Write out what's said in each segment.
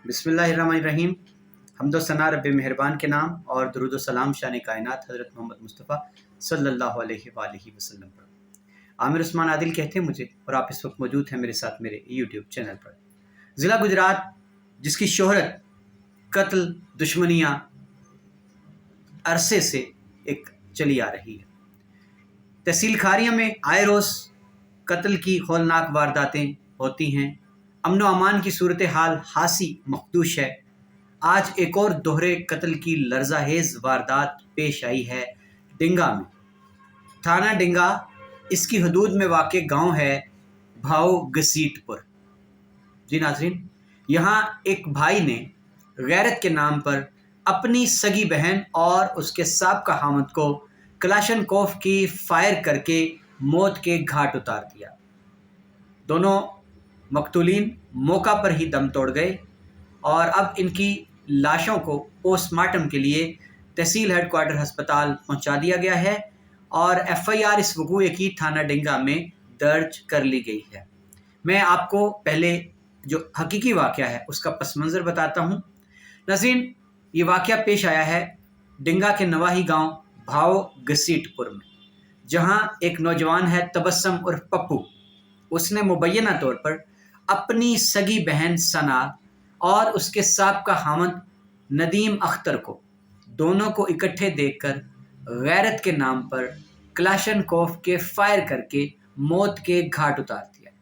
बिस्मिल्लाहिर्रहमानिर्रहीम। हम्दो सना रब मेहरबान के नाम और दरूद व सलाम शान कायनात हज़रत मोहम्मद मुस्तफ़ा सल्लल्लाहु अलैहि वसल्लम पर। आमिर उस्मान आदिल कहते हैं मुझे, और आप इस वक्त मौजूद हैं मेरे साथ मेरे यूट्यूब चैनल पर। ज़िला गुजरात जिसकी शोहरत कत्ल दुश्मनियाँ अरसे से एक चली आ रही है। तहसील खारिया में आए रोज़ कत्ल की हौलनाक वारदातें होती हैं। अमन व अमान की सूरत हाल हासी मखदूश है। आज एक और दोहरे कत्ल की लर्ज़ाहेज़ वारदात पेश आई है डिंगा में। थाना डिंगा इसकी हदूद में वाक़ गांव है भाव घसीटपुर। जी नाज़रीन, यहाँ एक भाई ने गैरत के नाम पर अपनी सगी बहन और उसके साबका हामद को कलाशनकोफ की फायर करके मौत के घाट उतार दिया। दोनों मकतूलीन मौका पर ही दम तोड़ गए और अब इनकी लाशों को पोस्टमार्टम के लिए तहसील हेडक्वार्टर अस्पताल पहुंचा दिया गया है और FIR इस वक़ूए की थाना डिंगा में दर्ज कर ली गई है। मैं आपको पहले जो हकीकी वाक़या है उसका पस मंज़र बताता हूँ। नाज़रीन, ये वाक़या पेश आया है डिंगा के नवाही गांव भाव घसीटपुर में, जहां एक नौजवान है तबस्सम उर्फ पप्पू। उसने मुबैना तौर पर अपनी सगी बहन सना और उसके साबका हामद नदीम अख्तर को दोनों को इकट्ठे देखकर गैरत के नाम पर कलाशनकोफ के फायर करके मौत के घाट उतार दिया।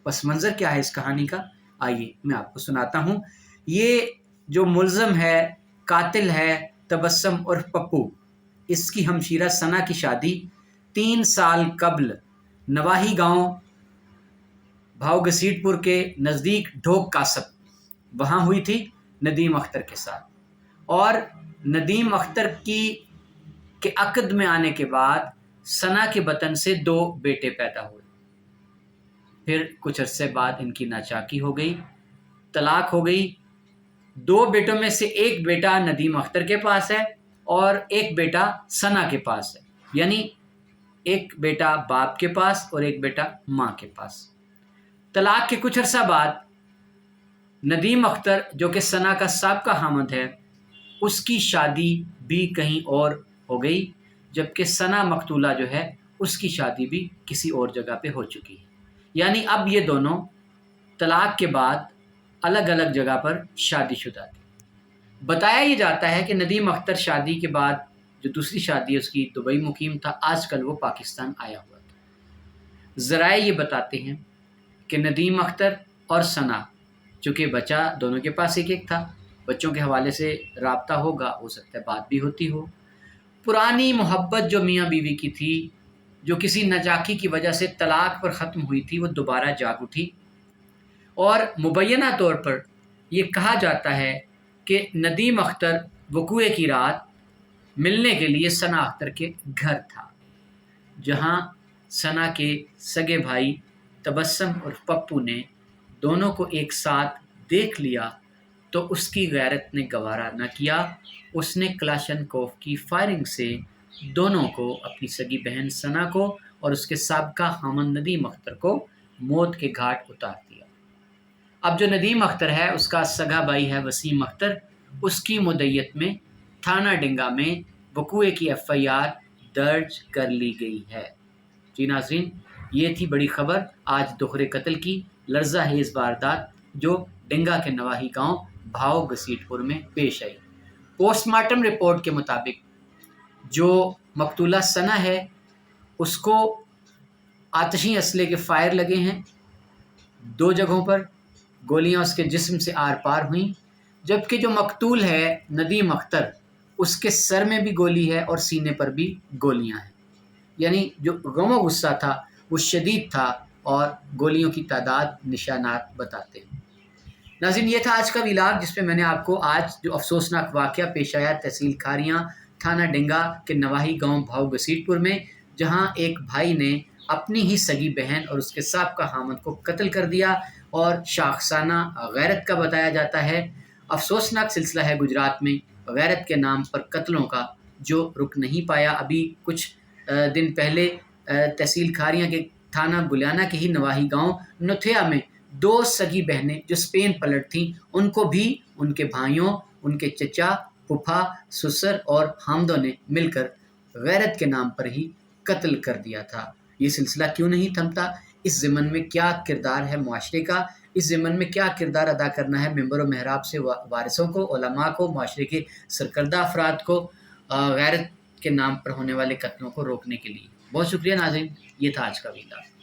पस मंज़र क्या है इस कहानी का, आइए मैं आपको सुनाता हूँ। ये जो मुल्ज़म है, कातिल है तबस्सम उर्फ पप्पू, इसकी हमशीरा सना की शादी 3 साल कबल नवाही गांव भाव घसीटपुर के नज़दीक ढोक कासब वहाँ हुई थी नदीम अख्तर के साथ। और नदीम अख्तर के अक़द में आने के बाद सना के बतन से 2 बेटे पैदा हुए। फिर कुछ अरसे बाद इनकी नाचाकी हो गई, तलाक हो गई। 2 बेटों में से एक बेटा नदीम अख्तर के पास है और एक बेटा सना के पास है, यानी एक बेटा बाप के पास और एक बेटा माँ के पास। तलाक के कुछ अरसा बाद नदीम अख्तर जो कि सना का साबका हामद है, उसकी शादी भी कहीं और हो गई, जबकि सना मकतूला जो है उसकी शादी भी किसी और जगह पे हो चुकी है। यानी अब ये दोनों तलाक के बाद अलग अलग जगह पर शादीशुदा थे। बताया ये जाता है कि नदीम अख्तर शादी के बाद जो दूसरी शादी है उसकी दुबई मुकीम था, आजकल वो पाकिस्तान आया हुआ था। ज़राए ये बताते हैं कि नदीम अख्तर और सना, चूँकि बच्चा दोनों के पास एक एक था, बच्चों के हवाले से राब्ता होगा, हो सकता है बात भी होती हो। पुरानी मोहब्बत जो मियाँ बीवी की थी, जो किसी नाचाकी की वजह से तलाक पर ख़त्म हुई थी, वो दोबारा जाग उठी। और मुबैना तौर पर यह कहा जाता है कि नदीम अख्तर वक़ूए की रात मिलने के लिए सना अख्तर के घर था, जहां सना के सगे भाई तबस्सम और पप्पू ने दोनों को एक साथ देख लिया तो उसकी गैरत ने गवारा न किया। उसने कलाशनकोफ की फायरिंग से दोनों को, अपनी सगी बहन सना को और उसके साबका हामद नदीम अख्तर को मौत के घाट उतार दिया। अब जो नदीम अख्तर है उसका सगा भाई है वसीम अख्तर, उसकी मुद्दत में थाना डिंगा में वक़ूए की FIR दर्ज कर ली गई है। जी नाज़रीन, ये थी बड़ी ख़बर आज दोहरे कत्ल की लर्ज़ाहेज़ वारदात जो डिंगा के नवाही गांव भाव घसीटपुर में पेश आई। पोस्टमार्टम रिपोर्ट के मुताबिक जो मकतूला सना है उसको आतशी असले के फायर लगे हैं, 2 जगहों पर गोलियां उसके जिस्म से आर पार हुई, जबकि जो मकतूल है नदीम अख्तर, उसके सर में भी गोली है और सीने पर भी गोलियां हैं। यानी जो गम गुस्सा था वो शदीद था और गोलियों की तादाद निशानात बताते हैं। नाज़रीन, ये था आज का व्लॉग जिसमें मैंने आपको आज जो अफसोसनाक वाक़या पेश आया तहसील खारियाँ थाना डिंगा के नवाही गांव भाव घसीटपुर में, जहां एक भाई ने अपनी ही सगी बहन और उसके साबका हामद को कत्ल कर दिया और शाखसाना गैरत का बताया जाता है। अफसोसनाक सिलसिला है गुजरात में गैरत के नाम पर कत्लों का, जो रुक नहीं पाया। अभी कुछ दिन पहले तहसील खारियाँ के थाना गुलियाना के ही नवाही गांव नुथिया में 2 सगी बहनें जो स्पेन पलट थीं, उनको भी उनके भाइयों, उनके चचा, फूफा, ससुर और हामदों ने मिलकर गैरत के नाम पर ही कत्ल कर दिया था। ये सिलसिला क्यों नहीं थमता? इस ज़िमन में क्या किरदार है मुआशरे का? इस ज़िमन में क्या किरदार अदा करना है मिंबर व महराब से वारिसों को, उलमा को, मुआशरे के सरकर्दा अफराद को गैरत के नाम पर होने वाले कत्लों को रोकने के लिए। बहुत शुक्रिया नाज़रीन, ये था आज का वीडियो।